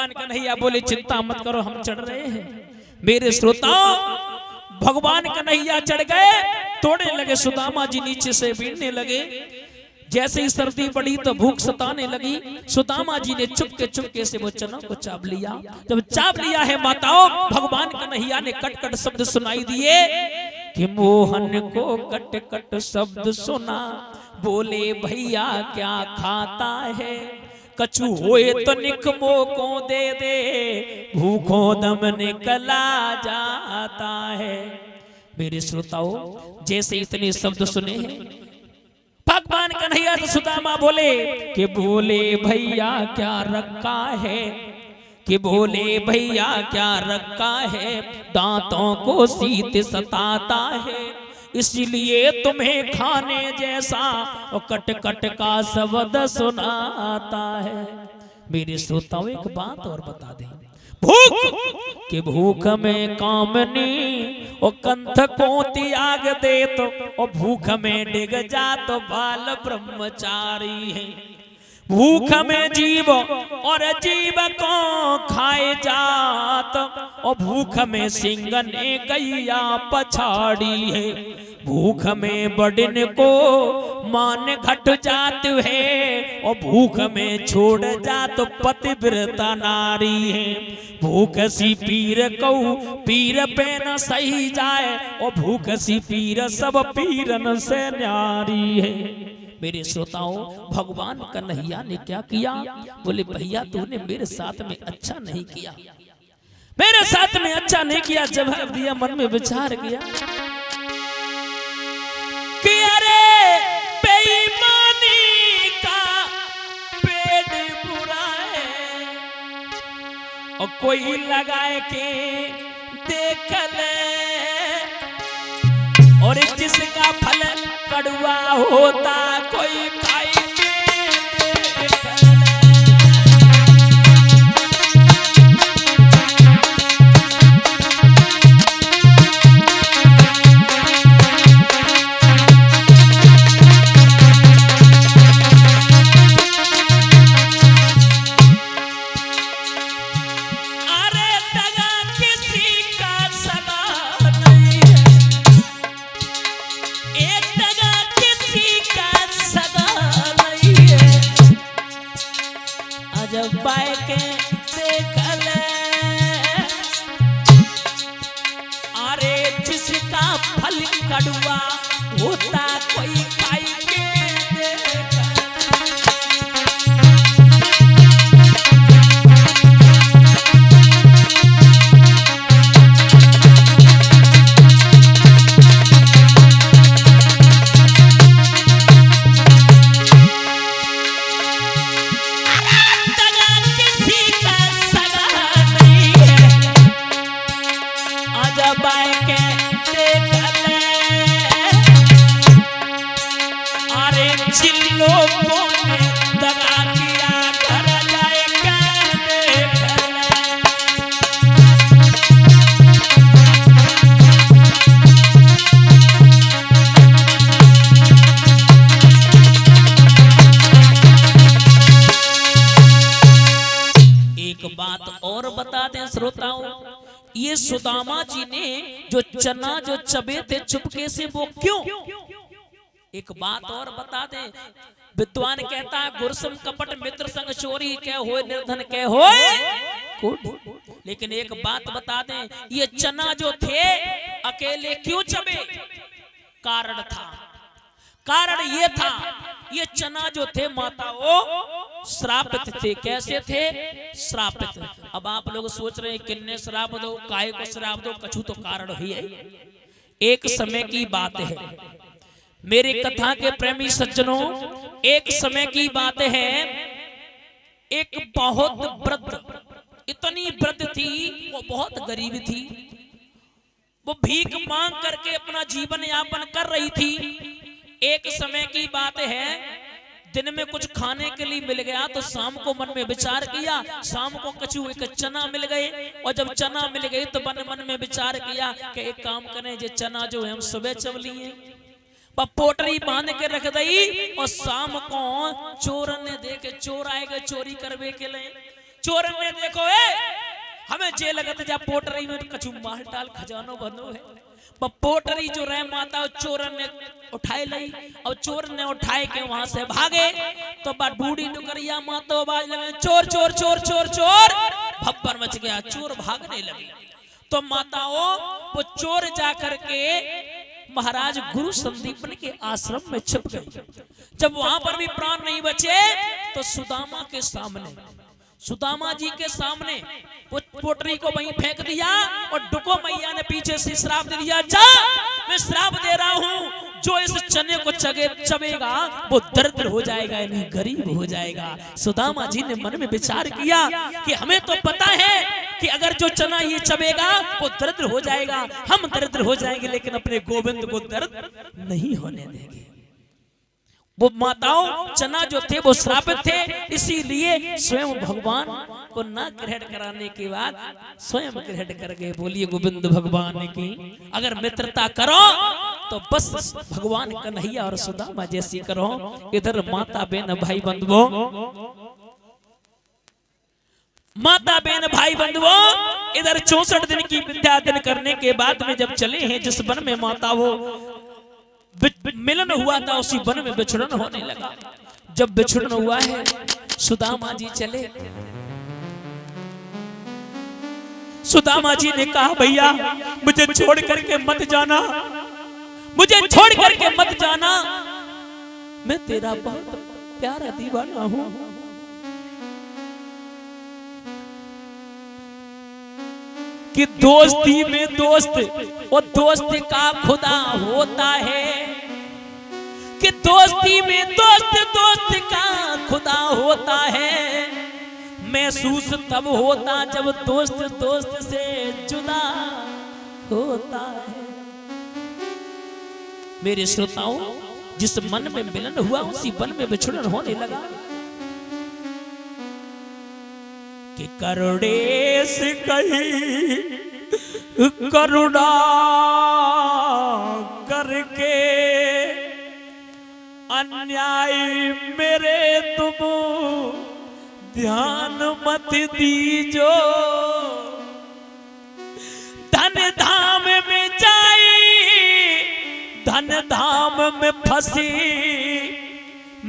कन्हैया बोले चिंता मत करो, हम चढ़ रहे हैं। मेरे श्रोताओं, भगवान कन्हैया चढ़ गए, तोड़ने लगे, सुदामा जी नीचे से बीनने लगे। जैसे ही सर्दी पड़ी तो भूख सताने लगी। सुदामा जी ने चुपके से वो चना को चाप लिया। जब चाप लिया है माताओं, भगवान कन्हैया ने कट कट शब्द सुनाई दिए कि मोहन को कट कट शब्द सुना, बोले भैया क्या खाता है, कछु होए तो निकमो को दे दे, भूखों दम निकला जाता है। मेरे श्रोताओं, जैसे इतने शब्द सुने हैं, भगवान कन्हैया से सुदामा बोले कि बोले भैया क्या रखा है, कि बोले भैया क्या रखा है, दांतों को शीत सताता है, इसलिए तुम्हें खाने जैसा और कट कट का शब्द सुनाता है। मेरे श्रोताओं, एक बात और बता दें, भूख के भूख में कामनी और कंठ को त्याग दे तो, और भूख में डिग जा तो बाल ब्रह्मचारी है। भूख में जीव और जीव को खाए जात, और भूख में सिंह ने गैया पछाड़ी है। भूख में बड़न को मान घट जात है, और भूख में छोड़ जात पतिव्रता नारी है। भूख सी पीर कहू पीर पे न सही जाए, और भूख सी पीर सब पीरन से न्यारी है। मेरे श्रोताओं, भगवान कन्हैया ने क्या किया? बोले भैया तूने मेरे साथ में अच्छा नहीं किया, मेरे साथ में अच्छा नहीं किया। जवाब दिया, मन में विचार किया कि अरे बेईमानी का पेड़ बुरा है, और कोई लगाए के देख ले, और जिसका फल कड़वा होता कोई खाई के देख ले। अरे जिसका फल कड़वा होता कोई खाई के देख। श्रोताओं, ये सुदामा जी ने जो चना जो चबे थे चुपके से, वो क्यों? एक बात और बता दें, विद्वान कहता है गुरसम कपट मित्र संग चोरी कह होए निर्धन कह होए। लेकिन एक बात बता दें, ये चना जो थे अकेले क्यों चबे? कारण था। कारण ये था, ये चना जो थे माताओं श्रापित थे। कैसे थे? श्रापित। अब आप लोग सोच रहे हैं किन्ने श्राप दो, काहे को श्राप दो, कछु तो कारण ही है। एक समय की बात है मेरे कथा के प्रेमी सज्जनों, एक समय की बात है, एक बहुत वृद्ध, इतनी वृद्ध थी, वो बहुत गरीब थी, वो भीख मांग करके अपना जीवन यापन कर रही थी। एक समय की बात है, दिन में कुछ खाने के लिए मिल गया तो शाम को मन में विचार किया, शाम को कछु एक चना मिल गए, और जब चना मिल गई तो मन में विचार किया कि एक काम करें, ये चना जो है हम सुबह चब लिए, पोटरी बांध के रख दई, और शाम को चोर ने देखे, चोर आएगा चोरी करवे के लिए, चोर ने देखो हमें जे लगत जा पोटरी में कछु माल टाल खजानो बनो है। पोटरी जो रहे माता चोर ने उठाए ली और चोर ने उठाए के वहां से भागे तो बूढ़ी डुकरिया मातो बाज लगे चोर चोर चोर चोर चोर, भब्बर मच गया, चोर भागने लगे। तो माताओं वो चोर जाकर के महाराज गुरु संदीपन के आश्रम में छिप गई। जब वहां पर भी प्राण नहीं बचे तो सुदामा के सामने, सुदामा जी के सामने वो पोटरी को वहीं फेंक दिया और डुको मैया ने पीछे से श्राप दे दिया, जा मैं श्राप दे रहा हूं, जो इस चने को चबेगा वो दरिद्र हो जाएगा, यानी गरीब हो जाएगा। सुदामा जी ने मन में विचार किया कि हमें तो पता है कि अगर जो चना ये चबेगा वो दरिद्र हो जाएगा, हम दरिद्र हो जाएंगे, लेकिन अपने गोविंद को दरिद्र नहीं होने देंगे। वो माताओं चना जो थे वो श्रापित थे, इसीलिए स्वयं भगवान को न ग्रहण कराने के बाद स्वयं ग्रहण कर गए। बोलिए गोविंद भगवान की। अगर मित्रता करो तो बस भगवान कन्हैया और सुदामा जैसी करो। इधर माता बहन भाई बंधुओं, माता बहन भाई बंधुओं, इधर 64 दिन की विद्या दिन करने के बाद में जब चले हैं जिस वन में माता वो मिलन हुआ था उसी वन में बिछड़न होने लगा। जब बिछड़न हुआ है सुदामा जी चले, सुदामा जी ने कहा भैया मुझे छोड़ करके मत जाना, मुझे छोड़ करके मत जाना, मैं तेरा बहुत प्यारा दीवाना हूं। कि दोस्ती में दोस्त और दोस्त का खुदा होता है, कि दोस्ती में दोस्त दोस्त का खुदा होता है। महसूस तब होता जब दोस्त दोस्त से जुदा होता है। मेरे श्रोताओं, जिस मन में मिलन हुआ उसी मन में विछड़न होने लगा। कि करुणे से कही करुणा करके अन्याय मेरे तुम ध्यान मत दीजो। धन धाम में जाई धन धाम में फंसी,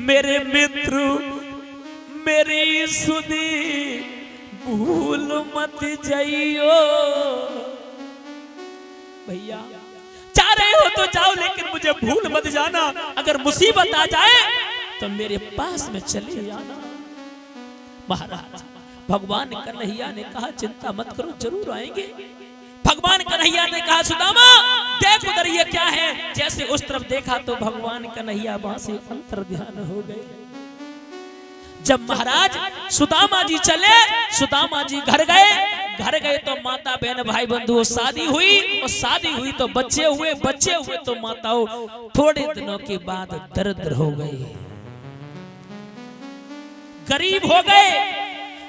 मेरे मित्र मेरी सुधी भूल मत जाइयो। भैया जा रहे हो तो जाओ, लेकिन मुझे भूल मत जाना। अगर मुसीबत आ जाए तो मेरे पास में चले आना। महाराज भगवान कन्हैया ने कहा चिंता मत करो, जरूर आएंगे। भगवान कन्हैया ने कहा सुदामा देख उधर ये क्या है। जैसे उस तरफ देखा तो भगवान कन्हैया वहां से अंतर ध्यान हो गए। जब महाराज सुदामा जी चले, सुदामा जी घर गए तो माता बहन भाई बंधु शादी हुई, और शादी हुई तो बच्चे हुए तो माताओं थोड़े दिनों के बाद दरिद्र हो गए, गरीब हो गए।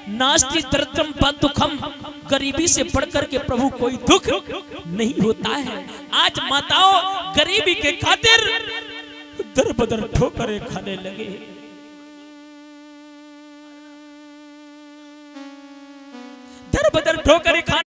नास्ति दरिद्रम बंधुखम, गरीबी से बढ़कर के प्रभु कोई दुख नहीं होता है। आज माताओं गरीबी के खातिर दर बदर ठोकरें खाने लगे। दर बदर ठोकरें खाने